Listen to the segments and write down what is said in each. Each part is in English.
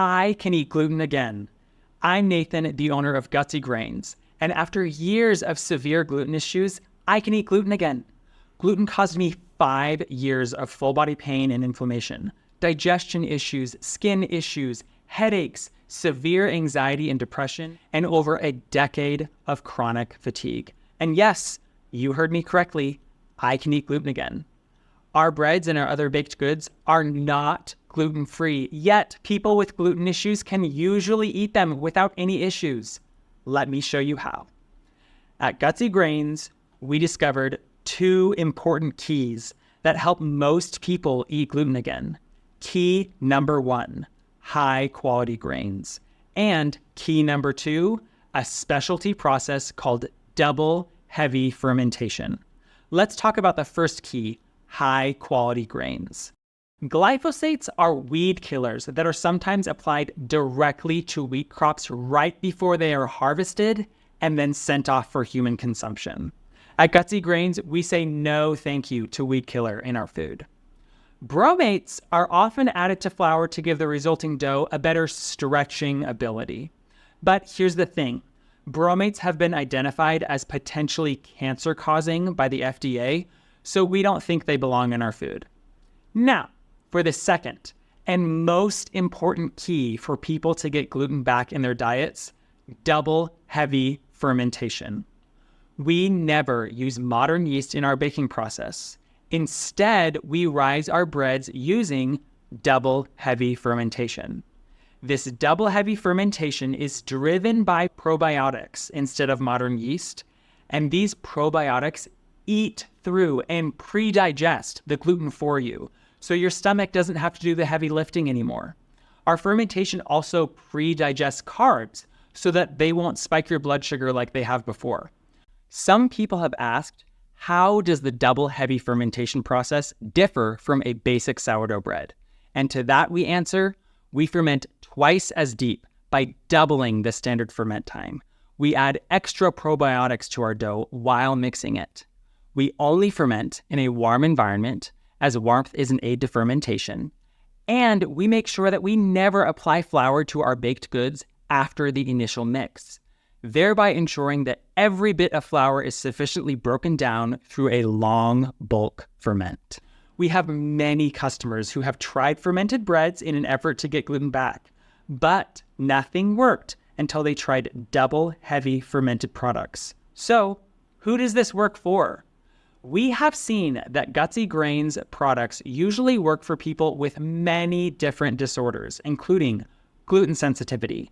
I can eat gluten again. I'm Nathan, the owner of Gutsy Grains, and after years of severe gluten issues, I can eat gluten again. Gluten caused me 5 years of full body pain and inflammation, digestion issues, skin issues, headaches, severe anxiety and depression, and over a decade of chronic fatigue. And yes, you heard me correctly, I can eat gluten again. Our breads and our other baked goods are not gluten-free, yet people with gluten issues can usually eat them without any issues. Let me show you how. At Gutsy Grains, we discovered 2 important keys that help most people eat gluten again. Key number 1, high quality grains. And key number 2, a specialty process called double heavy fermentation. Let's talk about the first key, high quality grains. Glyphosates are weed killers that are sometimes applied directly to wheat crops right before they are harvested and then sent off for human consumption. At Gutsy Grains, we say no thank you to weed killer in our food. Bromates are often added to flour to give the resulting dough a better stretching ability. But here's the thing. Bromates have been identified as potentially cancer-causing by the FDA, so we don't think they belong in our food. Now, for the second and most important key for people to get gluten back in their diets, double heavy fermentation. We never use modern yeast in our baking process. Instead, we rise our breads using double heavy fermentation. This double heavy fermentation is driven by probiotics instead of modern yeast, and these probiotics eat through and pre-digest the gluten for you, so your stomach doesn't have to do the heavy lifting anymore. Our fermentation also pre-digests carbs so that they won't spike your blood sugar like they have before. Some people have asked, how does the double heavy fermentation process differ from a basic sourdough bread? And to that we answer, we ferment twice as deep by doubling the standard ferment time. We add extra probiotics to our dough while mixing it. We only ferment in a warm environment, as warmth is an aid to fermentation. And we make sure that we never apply flour to our baked goods after the initial mix, thereby ensuring that every bit of flour is sufficiently broken down through a long bulk ferment. We have many customers who have tried fermented breads in an effort to get gluten back, but nothing worked until they tried double heavy fermented products. So, who does this work for? We have seen that Gutsy Grains products usually work for people with many different disorders, including gluten sensitivity,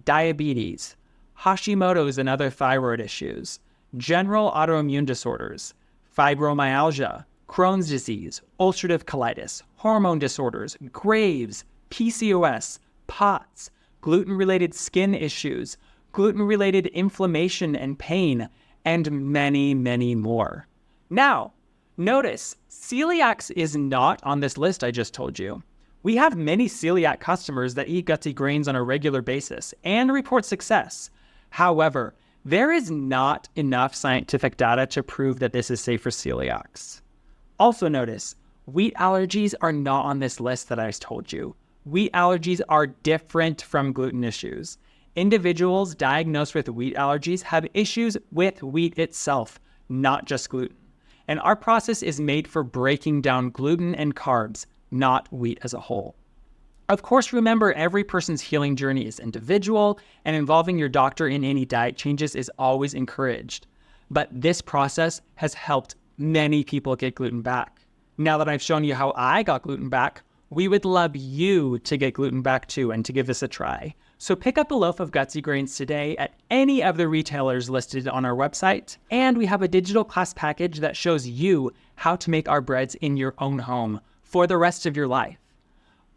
diabetes, Hashimoto's and other thyroid issues, general autoimmune disorders, fibromyalgia, Crohn's disease, ulcerative colitis, hormone disorders, Graves, PCOS, POTS, gluten-related skin issues, gluten-related inflammation and pain, and many, many more. Now, notice, celiacs is not on this list I just told you. We have many celiac customers that eat Gutsy Grains on a regular basis and report success. However, there is not enough scientific data to prove that this is safe for celiacs. Also notice, wheat allergies are not on this list that I told you. Wheat allergies are different from gluten issues. Individuals diagnosed with wheat allergies have issues with wheat itself, not just gluten. And our process is made for breaking down gluten and carbs, not wheat as a whole. Of course, remember every person's healing journey is individual, and involving your doctor in any diet changes is always encouraged. But this process has helped many people get gluten back. Now that I've shown you how I got gluten back, we would love you to get gluten back too and to give this a try. So pick up a loaf of Gutsy Grains today at any of the retailers listed on our website. And we have a digital class package that shows you how to make our breads in your own home for the rest of your life.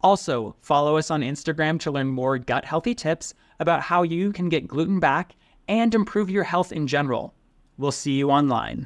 Also, follow us on Instagram to learn more gut healthy tips about how you can get gluten back and improve your health in general. We'll see you online.